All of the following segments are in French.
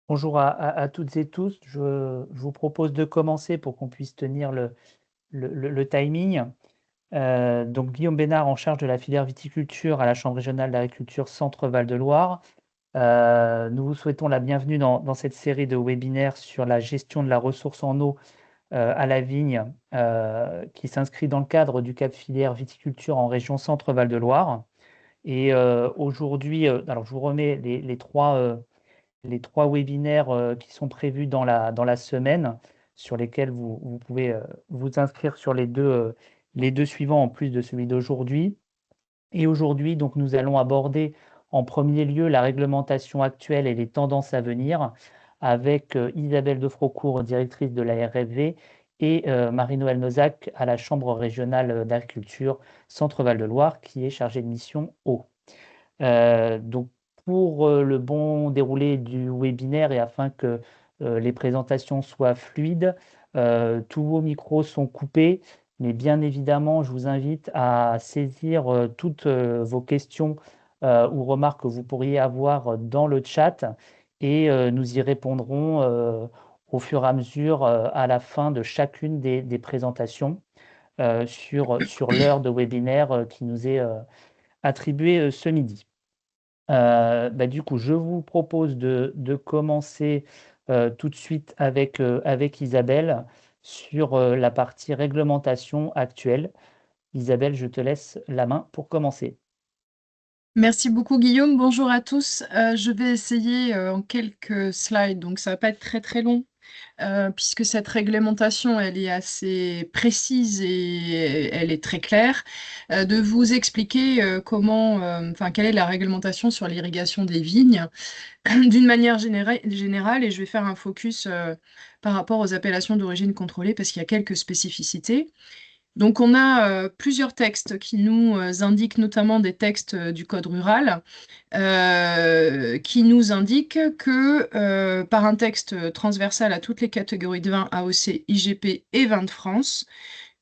Bonjour à toutes et tous. Je vous propose de commencer pour qu'on puisse tenir le timing. Donc Guillaume Bénard, en charge de la filière viticulture à la Chambre régionale d'agriculture Centre-Val de Loire. Nous vous souhaitons la bienvenue dans cette série de webinaires sur la gestion de la ressource en eau à la vigne, qui s'inscrit dans le cadre du CAP filière viticulture en région Centre-Val de Loire. Et aujourd'hui, alors je vous remets les trois webinaires qui sont prévus dans la semaine, sur lesquels vous pouvez vous inscrire sur les deux suivants en plus de celui d'aujourd'hui. Et aujourd'hui, donc, nous allons aborder en premier lieu la réglementation actuelle et les tendances à venir avec Isabelle Defrocourt, directrice de la RFV, et Marie-Noëlle Nozac à la Chambre régionale d'agriculture Centre-Val de Loire, qui est chargée de mission eau. Donc, pour le bon déroulé du webinaire et afin que les présentations soient fluides, tous vos micros sont coupés, mais bien évidemment, je vous invite à saisir toutes vos questions ou remarques que vous pourriez avoir dans le chat et nous y répondrons au fur et à mesure à la fin de chacune des présentations sur l'heure de webinaire qui nous est attribuée ce midi. Du coup, je vous propose de commencer tout de suite avec Isabelle sur la partie réglementation actuelle. Isabelle, je te laisse la main pour commencer. Merci beaucoup Guillaume, bonjour à tous. Je vais essayer en quelques slides, donc ça va pas être très très long, puisque cette réglementation elle est assez précise et elle est très claire, de vous expliquer quelle est la réglementation sur l'irrigation des vignes d'une manière générale, et je vais faire un focus par rapport aux appellations d'origine contrôlée parce qu'il y a quelques spécificités. Donc, on a plusieurs textes qui nous indiquent, notamment des textes du Code rural, qui nous indiquent que, par un texte transversal à toutes les catégories de vins AOC, IGP et vins de France,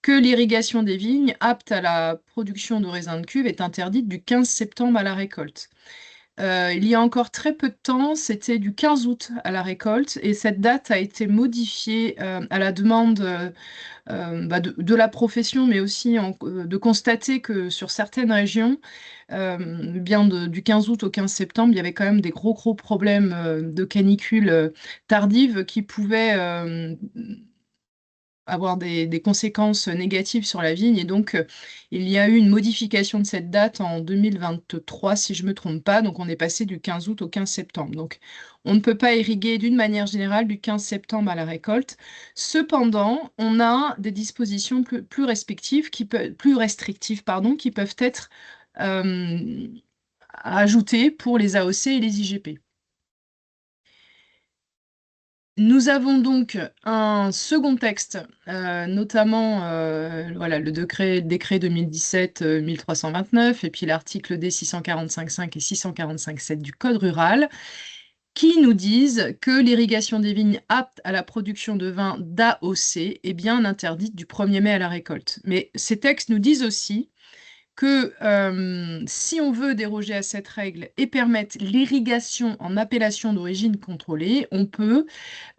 que l'irrigation des vignes aptes à la production de raisins de cuve est interdite du 15 septembre à la récolte. Il y a encore très peu de temps, c'était du 15 août à la récolte, et cette date a été modifiée à la demande de la profession, mais aussi de constater que sur certaines régions, du 15 août au 15 septembre, il y avait quand même des gros problèmes de canicule tardive qui pouvaient avoir des conséquences négatives sur la vigne. Et donc, il y a eu une modification de cette date en 2023, si je ne me trompe pas. Donc, on est passé du 15 août au 15 septembre. Donc, on ne peut pas irriguer d'une manière générale du 15 septembre à la récolte. Cependant, on a des dispositions plus restrictives, qui peuvent être euh, ajoutées pour les AOC et les IGP. Nous avons donc un second texte, notamment le décret 2017-1329 et puis l'article D 645.5 et 645.7 du Code rural, qui nous disent que l'irrigation des vignes aptes à la production de vin d'AOC est bien interdite du 1er mai à la récolte. Mais ces textes nous disent aussi que si on veut déroger à cette règle et permettre l'irrigation en appellation d'origine contrôlée, on peut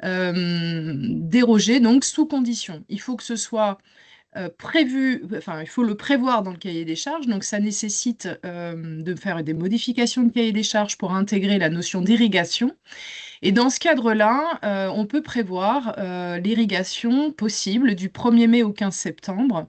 déroger donc sous condition. Il faut que ce soit prévu, enfin il faut le prévoir dans le cahier des charges, donc ça nécessite de faire des modifications de cahier des charges pour intégrer la notion d'irrigation. Et dans ce cadre-là, on peut prévoir l'irrigation possible du 1er mai au 15 septembre,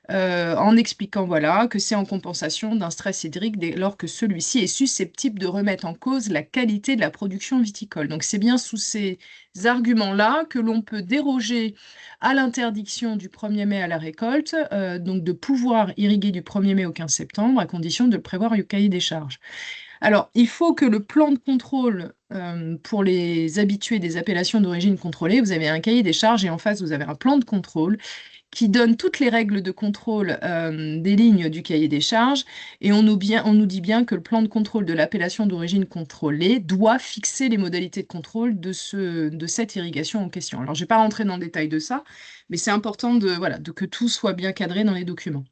en expliquant voilà, que c'est en compensation d'un stress hydrique dès lors que celui-ci est susceptible de remettre en cause la qualité de la production viticole. Donc c'est bien sous ces arguments-là que l'on peut déroger à l'interdiction du 1er mai à la récolte, donc de pouvoir irriguer du 1er mai au 15 septembre, à condition de le prévoir au cahier des charges. Alors, il faut que le plan de contrôle pour les habitués des appellations d'origine contrôlée, vous avez un cahier des charges et en face, vous avez un plan de contrôle qui donne toutes les règles de contrôle des lignes du cahier des charges, et on nous dit bien que le plan de contrôle de l'appellation d'origine contrôlée doit fixer les modalités de contrôle de cette irrigation en question. Alors, je ne vais pas rentrer dans le détail de ça, mais c'est important que tout soit bien cadré dans les documents.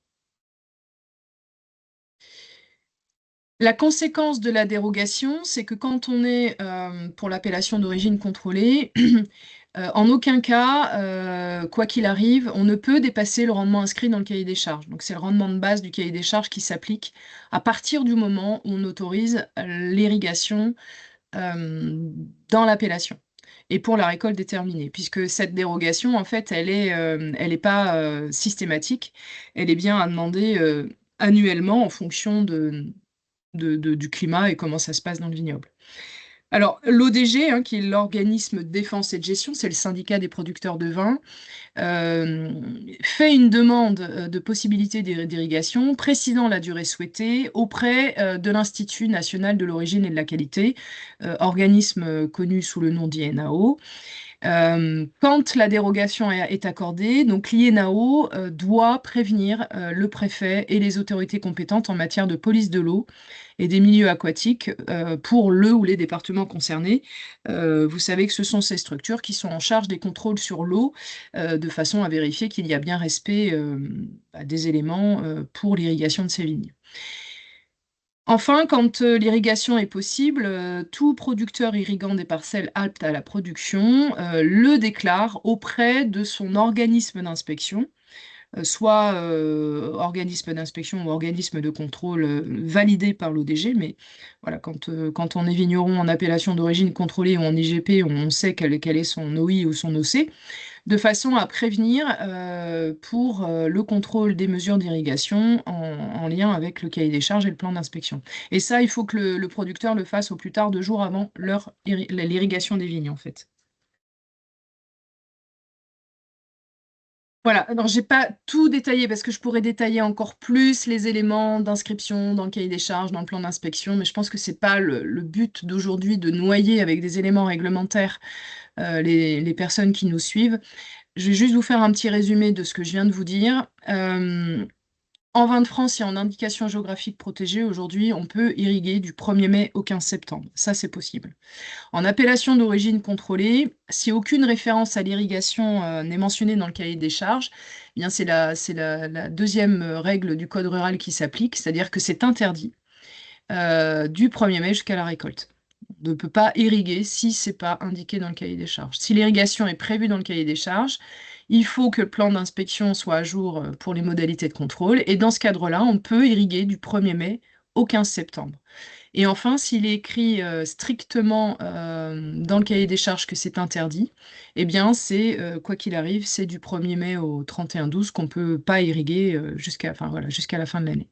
La conséquence de la dérogation, c'est que quand on est pour l'appellation d'origine contrôlée, en aucun cas, quoi qu'il arrive, on ne peut dépasser le rendement inscrit dans le cahier des charges. Donc c'est le rendement de base du cahier des charges qui s'applique à partir du moment où on autorise l'irrigation dans l'appellation et pour la récolte déterminée, puisque cette dérogation, en fait, elle est pas systématique, elle est bien à demander annuellement en fonction du climat et comment ça se passe dans le vignoble. Alors, l'ODG, hein, qui est l'organisme de défense et de gestion, c'est le syndicat des producteurs de vin, euh, fait une demande de possibilité d'irrigation, précisant la durée souhaitée auprès de l'Institut national de l'origine et de la qualité, organisme connu sous le nom d'INAO. Quand la dérogation est accordée, donc l'INAO doit prévenir le préfet et les autorités compétentes en matière de police de l'eau et des milieux aquatiques pour le ou les départements concernés. Vous savez que ce sont ces structures qui sont en charge des contrôles sur l'eau de façon à vérifier qu'il y a bien respect des éléments pour l'irrigation de ces vignes. Enfin, quand l'irrigation est possible, tout producteur irriguant des parcelles aptes à la production le déclare auprès de son organisme d'inspection, soit organisme d'inspection ou organisme de contrôle validé par l'ODG, mais voilà, quand on est vigneron en appellation d'origine contrôlée ou en IGP, on sait quel est son OI ou son OC, de façon à prévenir pour le contrôle des mesures d'irrigation en lien avec le cahier des charges et le plan d'inspection. Et ça, il faut que le producteur le fasse au plus tard 2 jours avant l'irrigation des vignes, en fait. Voilà, alors j'ai pas tout détaillé parce que je pourrais détailler encore plus les éléments d'inscription dans le cahier des charges, dans le plan d'inspection, mais je pense que c'est pas le but d'aujourd'hui de noyer avec des éléments réglementaires les personnes qui nous suivent. Je vais juste vous faire un petit résumé de ce que je viens de vous dire. En vin de France et en indication géographique protégée, aujourd'hui, on peut irriguer du 1er mai au 15 septembre. Ça, c'est possible. En appellation d'origine contrôlée, si aucune référence à l'irrigation n'est mentionnée dans le cahier des charges, eh bien c'est la deuxième règle du Code rural qui s'applique, c'est-à-dire que c'est interdit du 1er mai jusqu'à la récolte. On ne peut pas irriguer si ce n'est pas indiqué dans le cahier des charges. Si l'irrigation est prévue dans le cahier des charges, il faut que le plan d'inspection soit à jour pour les modalités de contrôle. Et dans ce cadre-là, on peut irriguer du 1er mai au 15 septembre. Et enfin, s'il est écrit strictement dans le cahier des charges que c'est interdit, eh bien, c'est, quoi qu'il arrive, c'est du 1er mai au 31/12 qu'on ne peut pas irriguer enfin, voilà, jusqu'à la fin de l'année.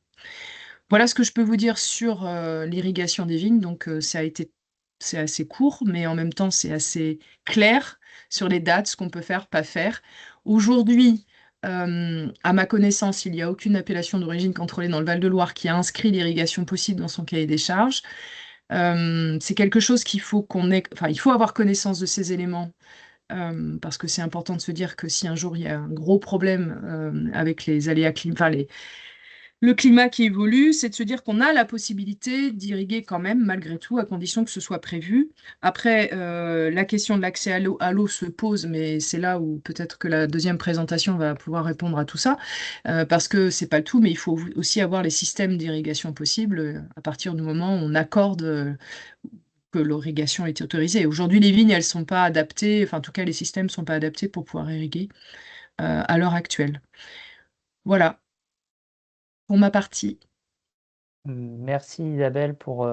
Voilà ce que je peux vous dire sur l'irrigation des vignes. Donc, c'est assez court, mais en même temps, c'est assez clair sur les dates, ce qu'on peut faire, pas faire. Aujourd'hui, à ma connaissance, il n'y a aucune appellation d'origine contrôlée dans le Val-de-Loire qui a inscrit l'irrigation possible dans son cahier des charges. C'est quelque chose qu'il faut enfin, il faut avoir connaissance de ces éléments. Parce que c'est important de se dire que si un jour il y a un gros problème avec les aléas climatiques, enfin, le climat qui évolue, c'est de se dire qu'on a la possibilité d'irriguer quand même, malgré tout, à condition que ce soit prévu. Après, la question de l'accès à l'eau se pose, mais c'est là où peut-être que la deuxième présentation va pouvoir répondre à tout ça, parce que c'est pas le tout, mais il faut aussi avoir les systèmes d'irrigation possibles à partir du moment où on accorde que l'irrigation est autorisée. Aujourd'hui, les vignes, elles sont pas adaptées, enfin, en tout cas, les systèmes sont pas adaptés pour pouvoir irriguer à l'heure actuelle. Voilà, pour ma partie. Merci Isabelle pour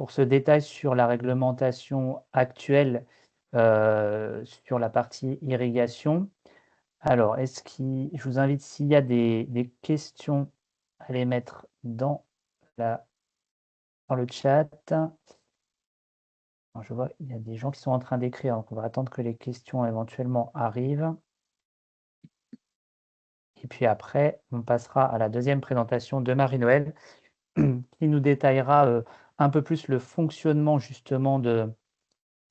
ce détail sur la réglementation actuelle sur la partie irrigation. Alors, je vous invite, s'il y a des questions, à les mettre dans le chat. Alors, je vois qu'il y a des gens qui sont en train d'écrire, donc on va attendre que les questions éventuellement arrivent. Et puis après, on passera à la deuxième présentation de Marie-Noël, qui nous détaillera un peu plus le fonctionnement justement de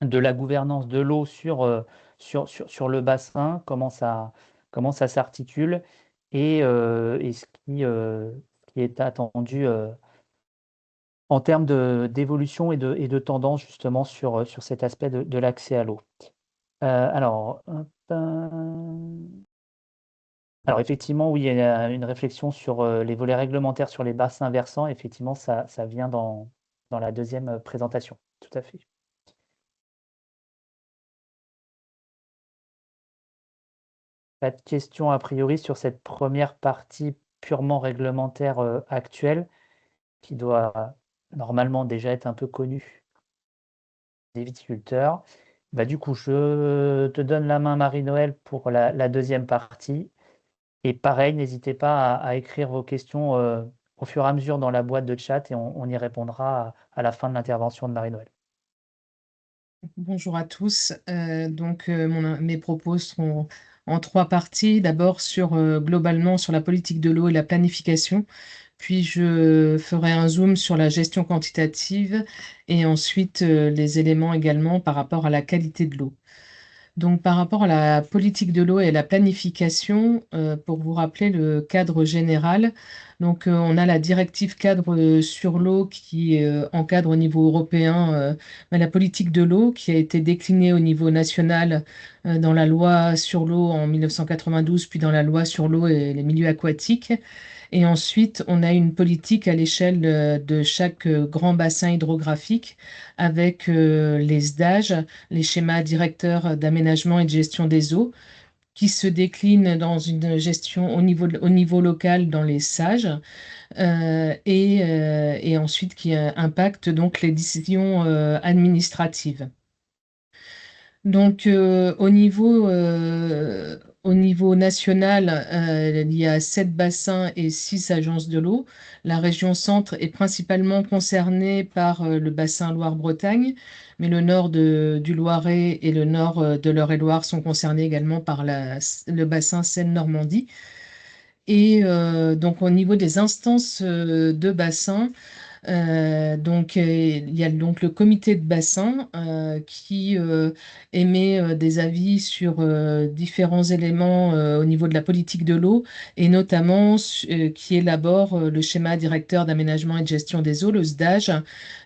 la gouvernance de l'eau sur le bassin, comment ça s'articule et ce qui est attendu en termes d'évolution et de tendance justement sur cet aspect de l'accès à l'eau. Alors, hop, Alors effectivement, oui, il y a une réflexion sur les volets réglementaires sur les bassins versants. Effectivement, ça vient dans la deuxième présentation. Tout à fait. Pas de questions a priori sur cette première partie purement réglementaire actuelle qui doit normalement déjà être un peu connue des viticulteurs. Bah, du coup, je te donne la main, Marie-Noël, pour la deuxième partie. Et pareil, n'hésitez pas à écrire vos questions au fur et à mesure dans la boîte de chat et on y répondra à la fin de l'intervention de Marie-Noël. Bonjour à tous. Mes propos seront en trois parties. D'abord globalement sur la politique de l'eau et la planification. Puis je ferai un zoom sur la gestion quantitative et ensuite les éléments également par rapport à la qualité de l'eau. Donc, par rapport à la politique de l'eau et la planification, pour vous rappeler le cadre général, on a la directive cadre sur l'eau qui encadre au niveau européen la politique de l'eau, qui a été déclinée au niveau national dans la loi sur l'eau en 1992, puis dans la loi sur l'eau et les milieux aquatiques. Et ensuite, on a une politique à l'échelle de chaque grand bassin hydrographique avec les SDAGE, les schémas directeurs d'aménagement et de gestion des eaux, qui se déclinent dans une gestion au niveau local dans les SAGE, et ensuite qui impactent donc les décisions administratives. Donc, au niveau national, il y a 7 bassins et 6 agences de l'eau. La région centre est principalement concernée par le bassin Loire-Bretagne, mais le nord du Loiret et le nord de l'Eure-et-Loir sont concernés également par le bassin Seine-Normandie. Et donc, au niveau des instances de bassin, il y a donc le comité de bassin qui émet des avis sur différents éléments au niveau de la politique de l'eau et notamment qui élabore le schéma directeur d'aménagement et de gestion des eaux, le SDAGE,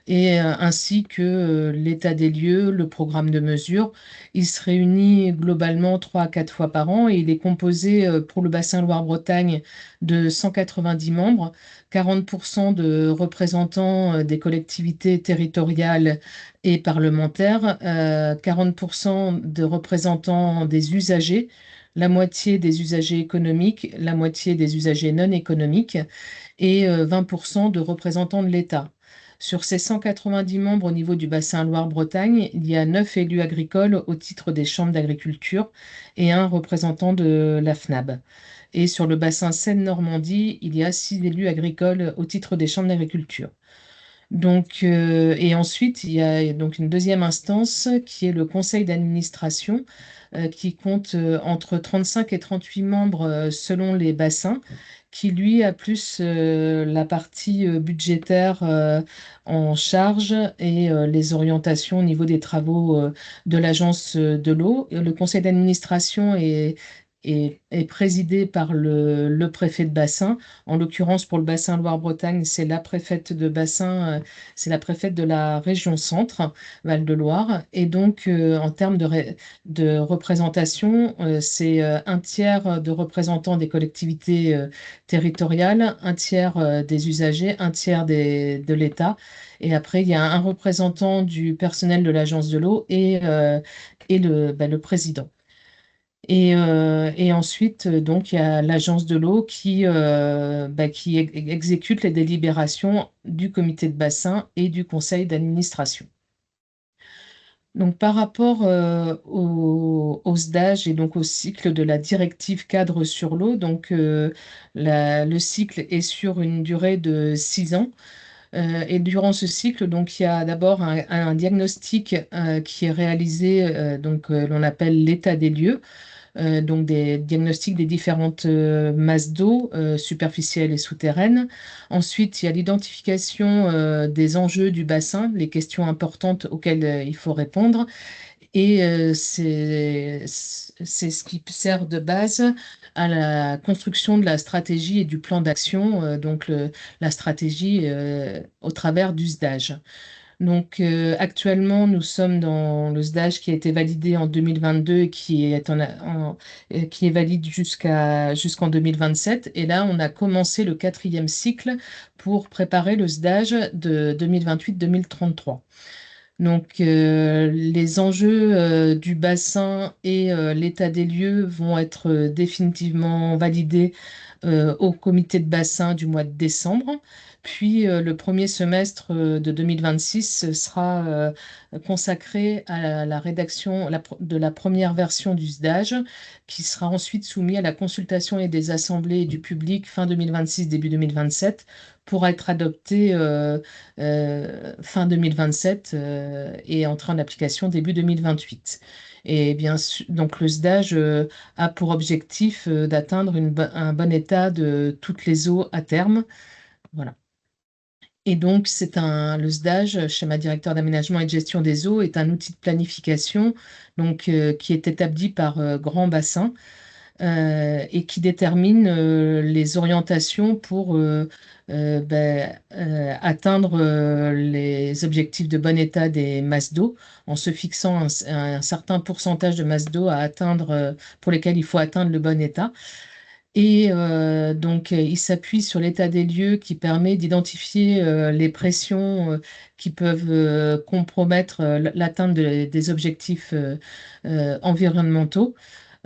et ainsi que l'état des lieux, le programme de mesure. Il se réunit globalement 3 à 4 fois par an et il est composé pour le bassin Loire-Bretagne de 190 membres. 40% de représentants des collectivités territoriales et parlementaires, 40% de représentants des usagers, la moitié des usagers économiques, la moitié des usagers non économiques et 20% de représentants de l'État. Sur ces 190 membres au niveau du bassin Loire-Bretagne, il y a 9 élus agricoles au titre des chambres d'agriculture et un représentant de la FNAB. Et sur le bassin Seine-Normandie, il y a 6 élus agricoles au titre des chambres d'agriculture. Et ensuite, il y a donc une deuxième instance qui est le conseil d'administration, qui compte entre 35 et 38 membres selon les bassins, qui lui a plus la partie budgétaire en charge et les orientations au niveau des travaux de l'agence de l'eau. Et le conseil d'administration est présidé par le préfet de bassin. En l'occurrence, pour le bassin Loire-Bretagne, c'est la préfète de bassin, c'est la préfète de la région centre, Val-de-Loire. Et donc, en termes de représentation, c'est un tiers de représentants des collectivités territoriales, un tiers des usagers, un tiers de l'État. Et après, il y a un représentant du personnel de l'agence de l'eau et le président. Et ensuite, donc, il y a l'agence de l'eau qui exécute les délibérations du comité de bassin et du conseil d'administration. Donc, par rapport au SDAGE et donc au cycle de la directive cadre sur l'eau, le cycle est sur une durée de 6 ans. Et durant ce cycle, donc, il y a d'abord un diagnostic qui est réalisé, l'on appelle l'état des lieux, donc des diagnostics des différentes masses d'eau superficielles et souterraines. Ensuite, il y a l'identification des enjeux du bassin, les questions importantes auxquelles il faut répondre. Et c'est ce qui sert de base à la construction de la stratégie et du plan d'action, la stratégie au travers du SDAGE. Donc actuellement, nous sommes dans le SDAGE qui a été validé en 2022 et qui est valide jusqu'en 2027. Et là, on a commencé le quatrième cycle pour préparer le SDAGE de 2028-2033. Donc, les enjeux du bassin et l'état des lieux vont être définitivement validés au comité de bassin du mois de décembre. Puis, le premier semestre de 2026 sera consacré à la rédaction de la première version du SDAGE, qui sera ensuite soumis à la consultation et des assemblées et du public fin 2026, début 2027, pour être adopté fin 2027 et entrer en application début 2028. Et bien sûr, donc le SDAGE a pour objectif d'atteindre un bon état de toutes les eaux à terme. Voilà. Et donc, le SDAGE, schéma directeur d'aménagement et de gestion des eaux, est un outil de planification donc, qui est établi par grand bassin et qui détermine les orientations pour atteindre les objectifs de bon état des masses d'eau en se fixant un certain pourcentage de masses d'eau à atteindre pour lesquelles il faut atteindre le bon état. Et donc, il s'appuie sur l'état des lieux qui permet d'identifier les pressions qui peuvent compromettre l'atteinte des objectifs environnementaux.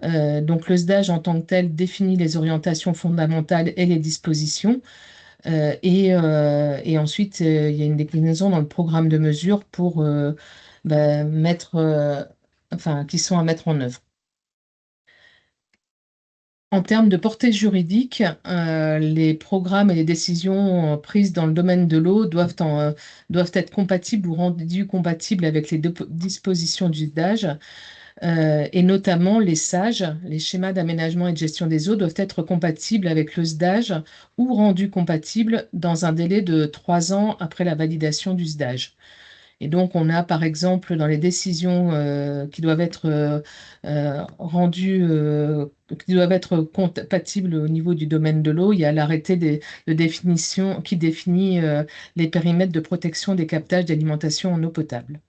Donc le SDAGE en tant que tel définit les orientations fondamentales et les dispositions. Et ensuite, il y a une déclinaison dans le programme de mesures pour qui sont à mettre en œuvre. En termes de portée juridique, les programmes et les décisions prises dans le domaine de l'eau doivent être compatibles ou rendus compatibles avec les dispositions du SDAGE. Et notamment, les SAGE, les schémas d'aménagement et de gestion des eaux, doivent être compatibles avec le SDAGE ou rendus compatibles dans un délai de 3 ans après la validation du SDAGE. Et donc, on a par exemple dans les décisions qui doivent être rendues, qui doivent être compatibles au niveau du domaine de l'eau, il y a l'arrêté de définition qui définit les périmètres de protection des captages d'alimentation en eau potable.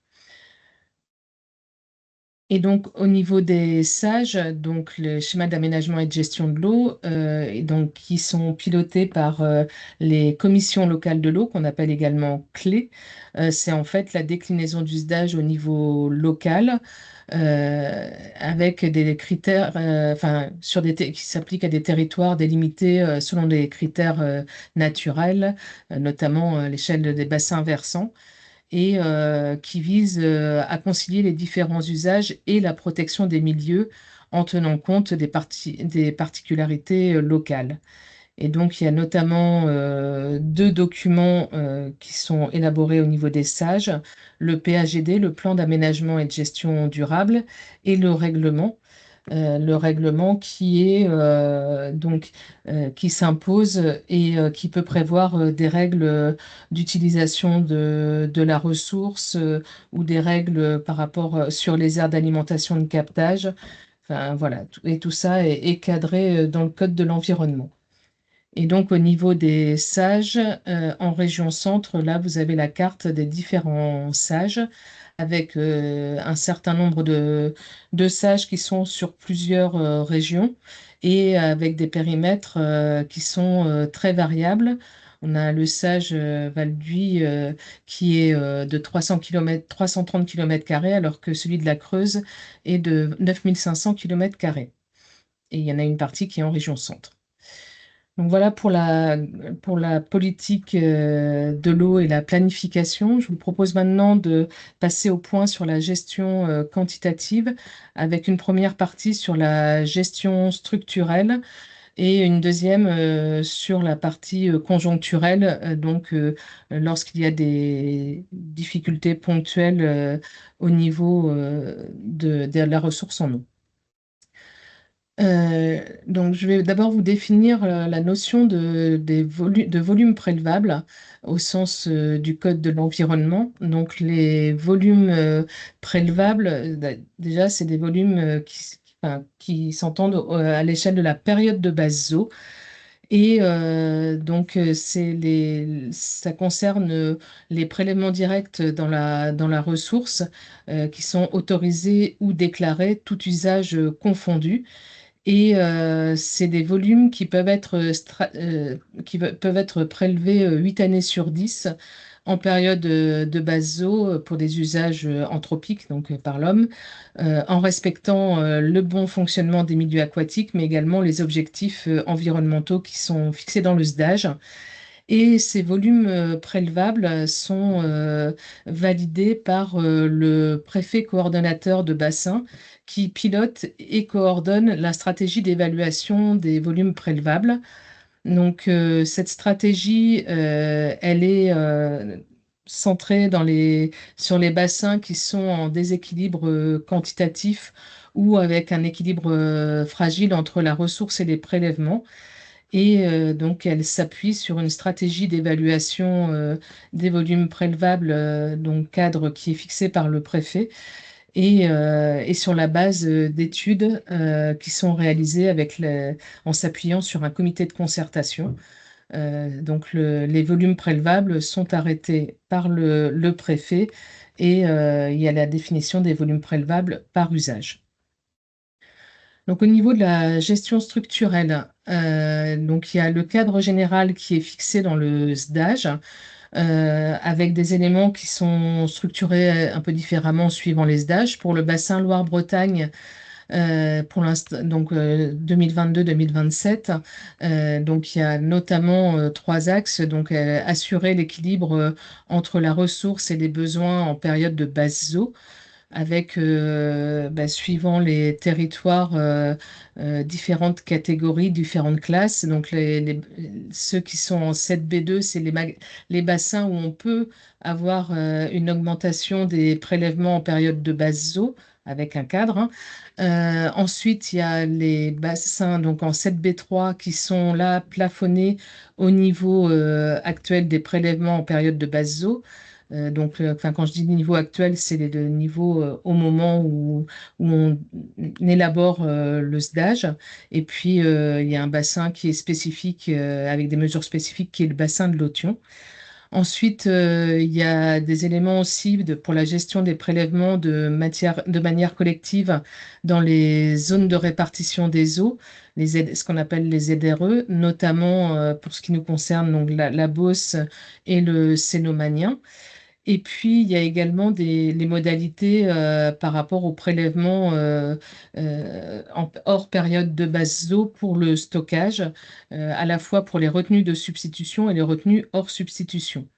Et donc, au niveau des SAGE, donc le schéma d'aménagement et de gestion de l'eau, et donc, qui sont pilotés par les commissions locales de l'eau, qu'on appelle également CLÉ, c'est en fait la déclinaison du SDAGE au niveau local, avec des critères, qui s'appliquent à des territoires délimités selon des critères naturels, notamment l'échelle des bassins versants et qui vise à concilier les différents usages et la protection des milieux en tenant compte des particularités locales. Et donc, il y a notamment deux documents qui sont élaborés au niveau des sages, le PAGD, le plan d'aménagement et de gestion durable, et le règlement qui est qui s'impose et qui peut prévoir des règles d'utilisation de la ressource ou des règles par rapport sur les aires d'alimentation de captage. Enfin, voilà, et tout ça est cadré dans le Code de l'environnement. Et donc, au niveau des sages, en région centre, là, vous avez la carte des différents sages avec un certain nombre de sages qui sont sur plusieurs régions et avec des périmètres qui sont très variables. On a le sage Val-d'Uy qui est de 300 km, 330 km², alors que celui de la Creuse est de 9500 km². Et il y en a une partie qui est en région centre. Donc voilà pour la politique de l'eau et la planification. Je vous propose maintenant de passer au point sur la gestion quantitative avec une première partie sur la gestion structurelle et une deuxième sur la partie conjoncturelle, lorsqu'il y a des difficultés ponctuelles au niveau de la ressource en eau. Donc, je vais d'abord vous définir la notion de volume prélevable au sens du Code de l'environnement. Donc, les volumes prélevables, déjà, c'est des volumes qui s'entendent à l'échelle de la période de base eau Et donc, ça concerne les prélèvements directs dans la ressource qui sont autorisés ou déclarés, tout usage confondu. Et c'est des volumes qui peuvent être, peuvent être prélevés 8 années sur 10 en période de base eau pour des usages anthropiques, donc par l'homme, en respectant le bon fonctionnement des milieux aquatiques, mais également les objectifs environnementaux qui sont fixés dans le SDAGE. Et ces volumes prélevables sont validés par le préfet coordonnateur de bassin qui pilote et coordonne la stratégie d'évaluation des volumes prélevables. Donc, cette stratégie, elle est centrée sur les bassins qui sont en déséquilibre quantitatif ou avec un équilibre fragile entre la ressource et les prélèvements. Et donc, elle s'appuie sur une stratégie d'évaluation des volumes prélevables, donc cadre qui est fixé par le préfet, et sur la base d'études qui sont réalisées en s'appuyant sur un comité de concertation. Donc, les volumes prélevables sont arrêtés par le préfet et il y a la définition des volumes prélevables par usage. Donc, au niveau de la gestion structurelle, donc il y a le cadre général qui est fixé dans le SDAGE, avec des éléments qui sont structurés un peu différemment suivant les SDAGE. Pour le bassin Loire-Bretagne, pour l'instant, donc 2022-2027, donc il y a notamment trois axes. Donc, assurer l'équilibre entre la ressource et les besoins en période de basse eau avec, suivant les territoires, différentes catégories, différentes classes. Donc, ceux qui sont en 7B2, c'est les bassins où on peut avoir une augmentation des prélèvements en période de basse eau avec un cadre, hein. Ensuite, il y a les bassins donc en 7B3 qui sont là plafonnés au niveau actuel des prélèvements en période de basse eau. Donc, quand je dis niveau actuel, c'est le niveau au moment où on élabore le SDAGE. Et puis, il y a un bassin qui est spécifique, avec des mesures spécifiques, qui est le bassin de Lotion. Ensuite, il y a des éléments aussi pour la gestion des prélèvements de manière collective dans les zones de répartition des eaux, ce qu'on appelle les ZRE, notamment pour ce qui nous concerne, donc la Beauce et le Cénomanien. Et puis, il y a également les modalités par rapport au prélèvement hors période de basse eau pour le stockage, à la fois pour les retenues de substitution et les retenues hors substitution.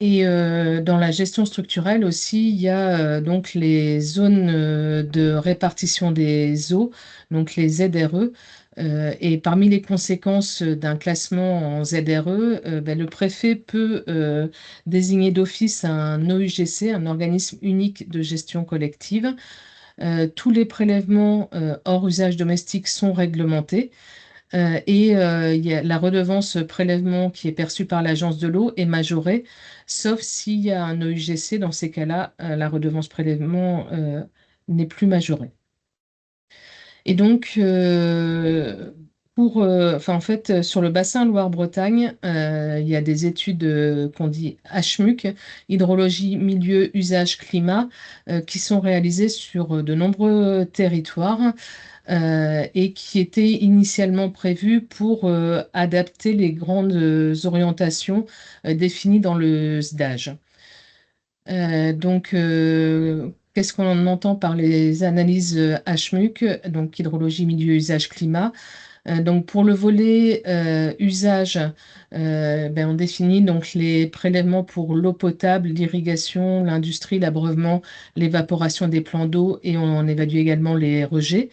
Et dans la gestion structurelle aussi, il y a donc les zones de répartition des eaux, donc les ZRE. Et parmi les conséquences d'un classement en ZRE, le préfet peut désigner d'office un OUGC, un organisme unique de gestion collective. Tous les prélèvements hors usage domestique sont réglementés. Et il y a la redevance prélèvement qui est perçue par l'Agence de l'eau est majorée, sauf s'il y a un OUGC. Dans ces cas-là, la redevance prélèvement n'est plus majorée. Et donc, en fait, sur le bassin Loire-Bretagne, il y a des études qu'on dit HMUC, hydrologie, milieu, usage, climat, qui sont réalisées sur de nombreux territoires et qui étaient initialement prévues pour adapter les grandes orientations définies dans le SDAGE. Donc, qu'est-ce qu'on entend par les analyses HMUC, donc hydrologie, milieu, usage, climat? Donc, pour le volet usage, on définit donc les prélèvements pour l'eau potable, l'irrigation, l'industrie, l'abreuvement, l'évaporation des plans d'eau et on évalue également les rejets.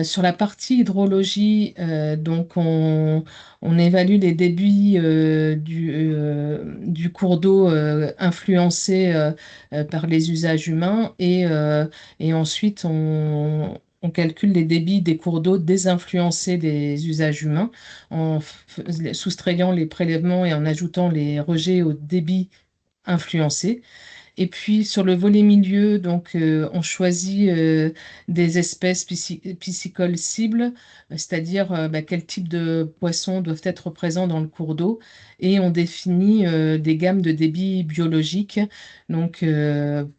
Sur la partie hydrologie, donc on évalue les débits du cours d'eau influencés par les usages humains et ensuite on calcule les débits des cours d'eau désinfluencés des usages humains en soustrayant les prélèvements et en ajoutant les rejets aux débits influencés. Et puis sur le volet milieu, donc on choisit des espèces piscicoles cibles, c'est-à-dire quel type de poissons doivent être présents dans le cours d'eau, et on définit des gammes de débit biologique, donc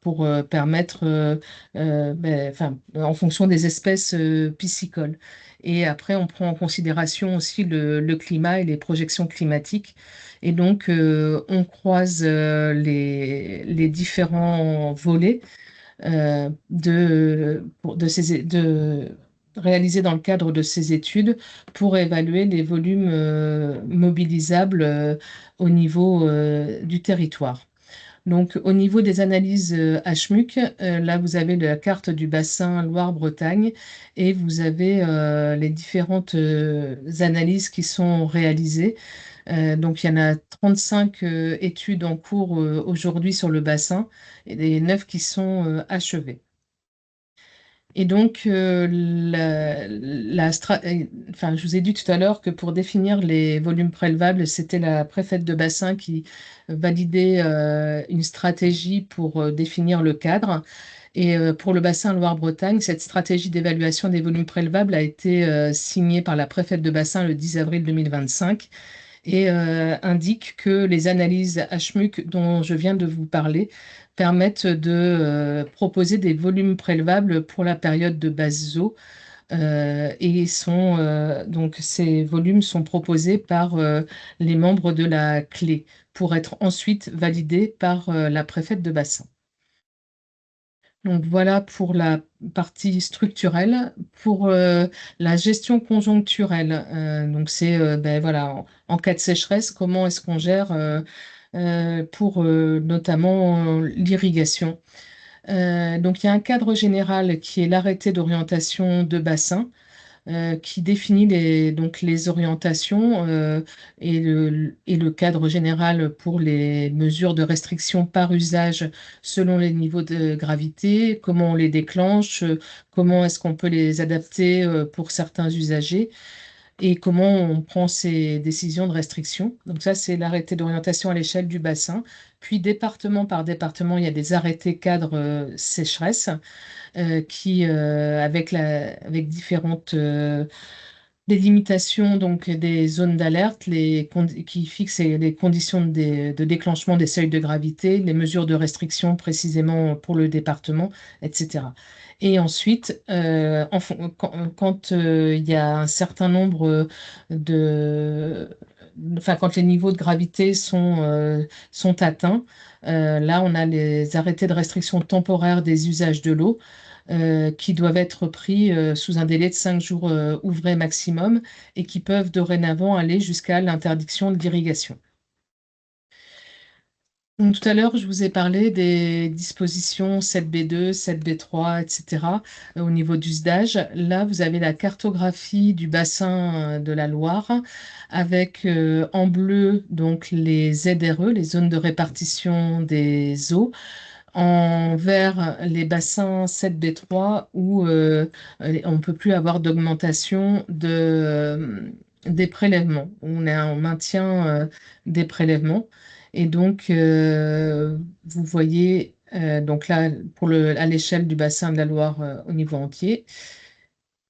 pour permettre, en fonction des espèces piscicoles. Et après, on prend en considération aussi le climat et les projections climatiques. Et donc, on croise les différents volets réalisés dans le cadre de ces études pour évaluer les volumes mobilisables au niveau du territoire. Donc, au niveau des analyses HMUC, là, vous avez la carte du bassin Loire-Bretagne et vous avez les différentes analyses qui sont réalisées. Donc, il y en a 35 études en cours aujourd'hui sur le bassin et les 9 qui sont achevées. Et donc, je vous ai dit tout à l'heure que pour définir les volumes prélevables, c'était la préfète de bassin qui validait une stratégie pour définir le cadre. Et pour le bassin Loire-Bretagne, cette stratégie d'évaluation des volumes prélevables a été signée par la préfète de bassin le 10 avril 2025 et indique que les analyses HMUC dont je viens de vous parler permettent de proposer des volumes prélevables pour la période de base eau. Donc ces volumes sont proposés par les membres de la clé pour être ensuite validés par la préfète de bassin. Donc voilà pour la partie structurelle. Pour la gestion conjoncturelle, donc c'est voilà, en cas de sécheresse, comment est-ce qu'on gère pour notamment l'irrigation. Donc il y a un cadre général qui est l'arrêté d'orientation de bassin qui définit donc les orientations et le cadre général pour les mesures de restriction par usage selon les niveaux de gravité, comment on les déclenche, comment est-ce qu'on peut les adapter pour certains usagers et comment on prend ces décisions de restriction. Donc ça, c'est l'arrêté d'orientation à l'échelle du bassin. Puis département par département, il y a des arrêtés cadres sécheresse avec différentes délimitations donc des zones d'alerte, qui fixent les conditions de déclenchement des seuils de gravité, les mesures de restriction précisément pour le département, etc. Et ensuite, quand il y a un certain nombre quand les niveaux de gravité sont atteints, là, on a les arrêtés de restriction temporaire des usages de l'eau qui doivent être pris sous un délai de 5 jours ouvrés maximum et qui peuvent dorénavant aller jusqu'à l'interdiction de l'irrigation. Donc, tout à l'heure, je vous ai parlé des dispositions 7B2, 7B3, etc. Au niveau du SDAGE. Là, vous avez la cartographie du bassin de la Loire avec en bleu donc les ZRE, les zones de répartition des eaux, en vert les bassins 7B3 où on ne peut plus avoir d'augmentation des prélèvements. On maintient des prélèvements. Et donc, vous voyez, donc là, à l'échelle du bassin de la Loire au niveau entier,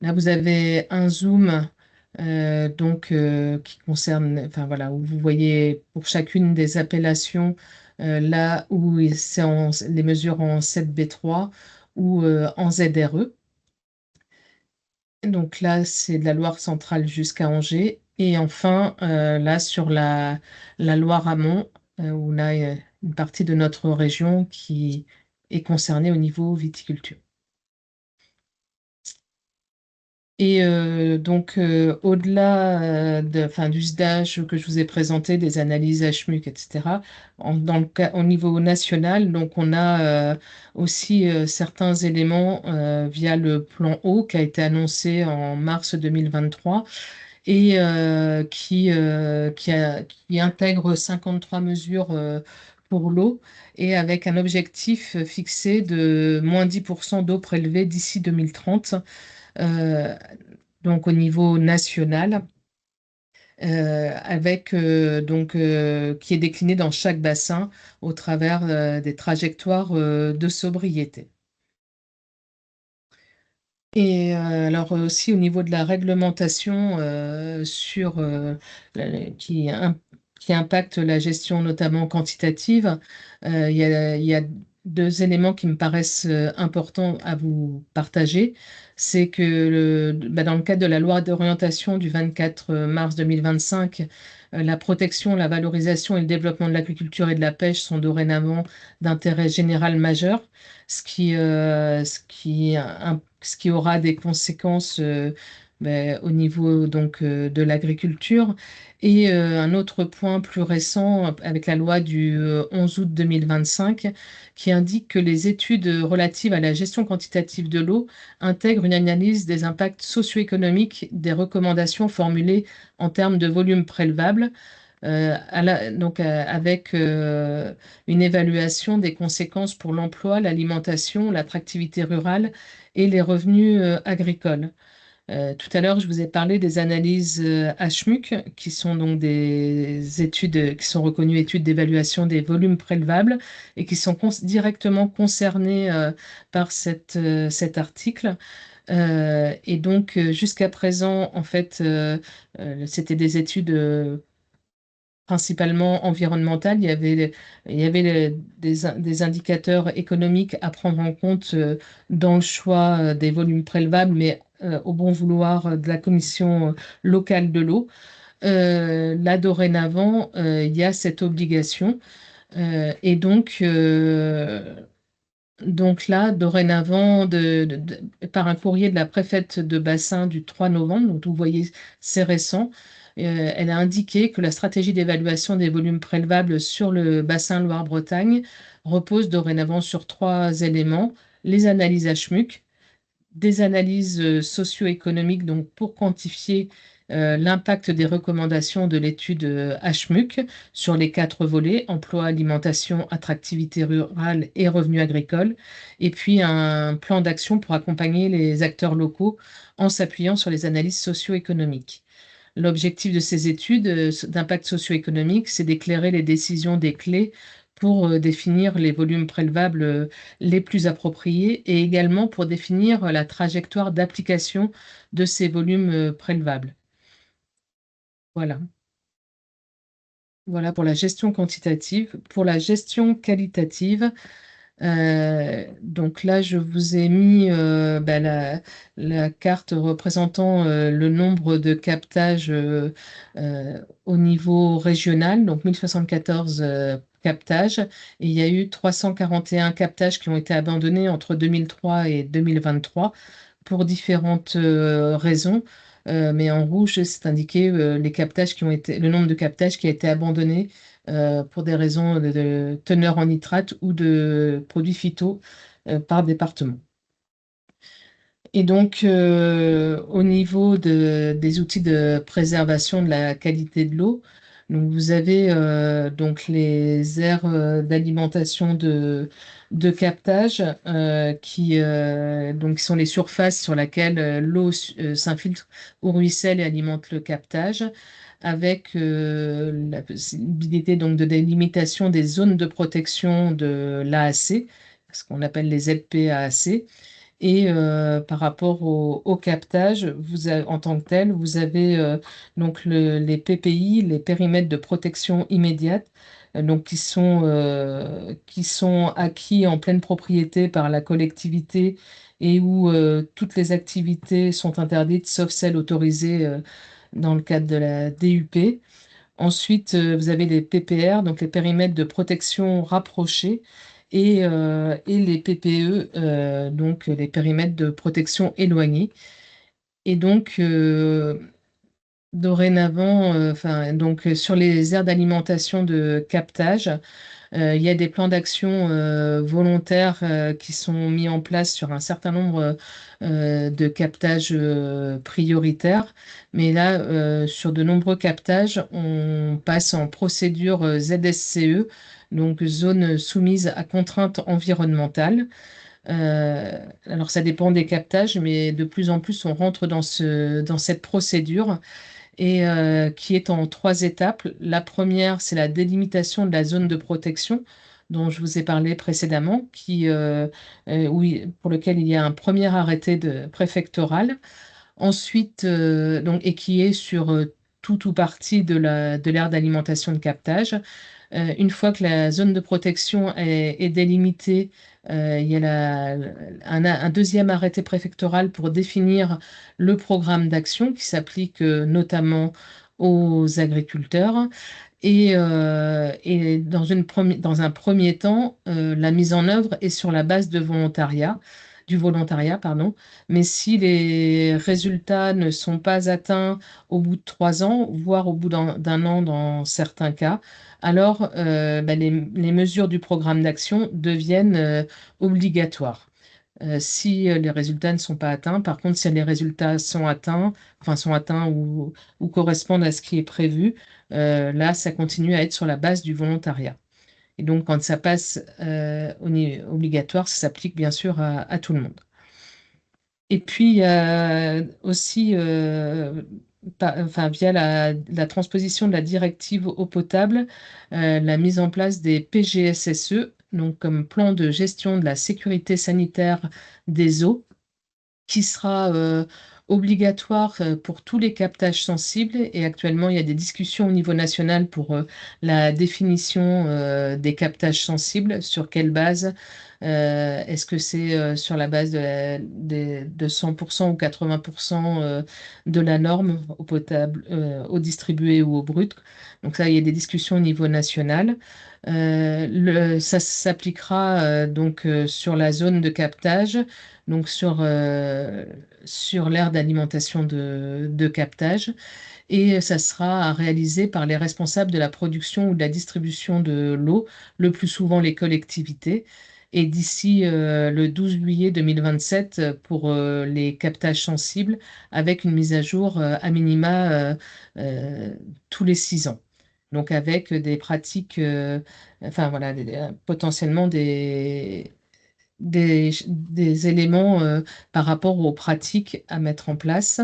là, vous avez un zoom qui concerne, enfin voilà, où vous voyez pour chacune des appellations, là où c'est les mesures en 7B3 ou en ZRE. Donc là, c'est de la Loire centrale jusqu'à Angers. Et enfin, là, sur la Loire amont, où on a une partie de notre région qui est concernée au niveau viticulture. Et donc, au-delà du SDAGE que je vous ai présenté, des analyses HMUC, etc., au niveau national, donc on a aussi certains éléments via le plan eau qui a été annoncé en mars 2023 et qui intègre 53 mesures pour l'eau et avec un objectif fixé de moins 10% d'eau prélevée d'ici 2030 euh, donc au niveau national. qui est décliné dans chaque bassin au travers des trajectoires de sobriété. Et alors aussi au niveau de la réglementation qui, qui impacte la gestion notamment quantitative, il y a deux éléments qui me paraissent importants à vous partager. C'est que dans le cadre de la loi d'orientation du 24 mars 2025, la protection, la valorisation et le développement de l'agriculture et de la pêche sont dorénavant d'intérêt général majeur, ce qui aura des conséquences au niveau de l'agriculture. Et un autre point plus récent avec la loi du 11 août 2025 qui indique que les études relatives à la gestion quantitative de l'eau intègrent une analyse des impacts socio-économiques des recommandations formulées en termes de volume prélevable avec une évaluation des conséquences pour l'emploi, l'alimentation, l'attractivité rurale et les revenus agricoles. Tout à l'heure, je vous ai parlé des analyses HMUC, qui sont donc des études qui sont reconnues études d'évaluation des volumes prélevables et qui sont directement concernées par cet article. Et donc, jusqu'à présent, en fait, c'était des études principalement environnementales. Il y avait des indicateurs économiques à prendre en compte dans le choix des volumes prélevables, mais au bon vouloir de la commission locale de l'eau. Là, dorénavant, il y a cette obligation. Et donc là, dorénavant, par un courrier de la préfète de bassin du 3 novembre, donc vous voyez, c'est récent, elle a indiqué que la stratégie d'évaluation des volumes prélevables sur le bassin Loire-Bretagne repose dorénavant sur trois éléments: les analyses HMUC, des analyses socio-économiques donc pour quantifier l'impact des recommandations de l'étude HMUC sur les quatre volets: emploi, alimentation, attractivité rurale et revenus agricoles, et puis un plan d'action pour accompagner les acteurs locaux en s'appuyant sur les analyses socio-économiques. L'objectif de ces études d'impact socio-économique, c'est d'éclairer les décisions des clés pour définir les volumes prélevables les plus appropriés et également pour définir la trajectoire d'application de ces volumes prélevables. Voilà. Voilà pour la gestion quantitative. Pour la gestion qualitative, donc là, je vous ai mis la carte représentant le nombre de captages au niveau régional, donc 1074 captages. Et il y a eu 341 captages qui ont été abandonnés entre 2003 et 2023 pour différentes raisons. Mais en rouge, c'est indiqué les captages qui ont été, le nombre de captages qui a été abandonné pour des raisons de teneur en nitrate ou de produits phyto par département. Et donc, au niveau des outils de préservation de la qualité de l'eau, donc vous avez donc les aires d'alimentation de captage donc, qui sont les surfaces sur lesquelles l'eau s'infiltre ou ruisselle et alimente le captage, avec la possibilité donc, de délimitation des zones de protection de l'AAC, ce qu'on appelle les ZPAAC. Et par rapport au captage, en tant que tel, vous avez donc les PPI, les périmètres de protection immédiate, donc qui sont acquis en pleine propriété par la collectivité et où toutes les activités sont interdites sauf celles autorisées dans le cadre de la DUP. Ensuite, vous avez les PPR, donc les périmètres de protection rapprochés, et les PPE, donc les périmètres de protection éloignés. Et donc, dorénavant, sur les aires d'alimentation de captage, il y a des plans d'action volontaires qui sont mis en place sur un certain nombre de captages prioritaires. Mais là, sur de nombreux captages, on passe en procédure ZSCE, donc zone soumise à contraintes environnementales. Alors, ça dépend des captages, mais de plus en plus, on rentre dans cette procédure. et qui est en 3 étapes. La première, c'est la délimitation de la zone de protection dont je vous ai parlé précédemment, pour lequel il y a un premier arrêté préfectoral. Ensuite, et qui est sur tout ou partie de l'aire d'alimentation de captage. Une fois que la zone de protection est délimitée, il y a un deuxième arrêté préfectoral pour définir le programme d'action qui s'applique notamment aux agriculteurs. Et dans un premier temps, la mise en œuvre est sur la base du volontariat, pardon. Mais si les résultats ne sont pas atteints au bout de 3 ans, voire au bout d'un an dans certains cas, alors les mesures du programme d'action deviennent obligatoires. Si les résultats ne sont pas atteints, par contre, si les résultats sont atteints ou correspondent à ce qui est prévu, là, ça continue à être sur la base du volontariat. Et donc, quand ça passe au niveau obligatoire, ça s'applique bien sûr à tout le monde. Et puis, il y a aussi, via la transposition de la directive eau potable, la mise en place des PGSSE, donc comme plan de gestion de la sécurité sanitaire des eaux, qui sera obligatoire pour tous les captages sensibles. Et actuellement, il y a des discussions au niveau national pour la définition des captages sensibles. Sur quelle base? Est-ce que c'est sur la base de 100% ou 80% de la norme eau potable, eau distribuée ou eau brute? Donc ça, il y a des discussions au niveau national. Ça s'appliquera sur la zone de captage, donc sur l'aire d'alimentation de captage, et ça sera à réaliser par les responsables de la production ou de la distribution de l'eau, le plus souvent les collectivités. Et d'ici le 12 juillet 2027 pour les captages sensibles, avec une mise à jour à minima tous les 6 ans. Donc avec des pratiques, enfin voilà, potentiellement des éléments par rapport aux pratiques à mettre en place,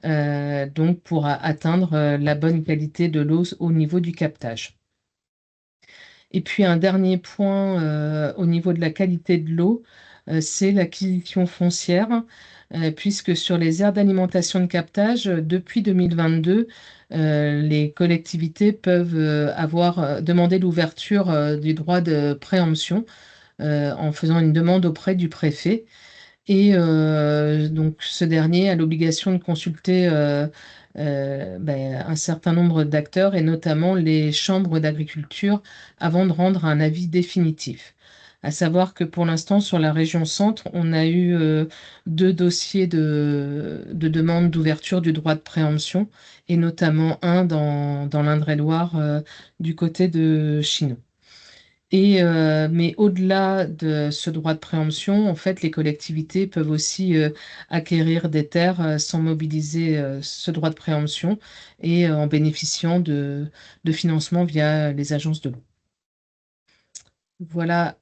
donc pour atteindre la bonne qualité de l'eau au niveau du captage. Et puis un dernier point au niveau de la qualité de l'eau, c'est l'acquisition foncière, puisque sur les aires d'alimentation de captage, depuis 2022, les collectivités peuvent avoir demandé l'ouverture du droit de préemption en faisant une demande auprès du préfet. Et donc, ce dernier a l'obligation de consulter un certain nombre d'acteurs, et notamment les chambres d'agriculture, avant de rendre un avis définitif. À savoir que pour l'instant, sur la région centre, on a eu 2 dossiers de demande d'ouverture du droit de préemption, et notamment un dans l'Indre-et-Loire, du côté de Chinon. Mais au-delà de ce droit de préemption, en fait, les collectivités peuvent aussi acquérir des terres sans mobiliser ce droit de préemption, et en bénéficiant de financement via les agences de l'eau. Voilà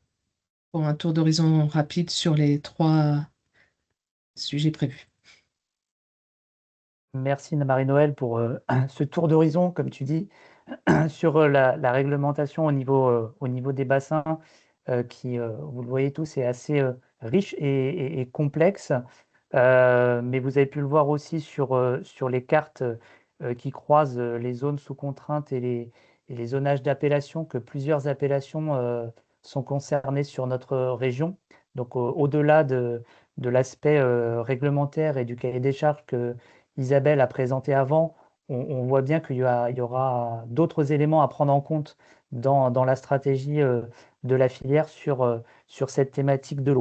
pour un tour d'horizon rapide sur les 3 sujets prévus. Merci Marie-Noëlle pour ce tour d'horizon, comme tu dis, sur la réglementation au niveau des bassins, qui, vous le voyez tous, est assez riche et complexe. Mais vous avez pu le voir aussi sur les cartes qui croisent les zones sous contrainte et les zonages d'appellation, que plusieurs appellations sont concernées sur notre région. Donc au-delà de l'aspect réglementaire et du cahier des charges que Isabelle a présenté avant, on voit bien il y aura d'autres éléments à prendre en compte dans la stratégie de la filière sur cette thématique de l'eau.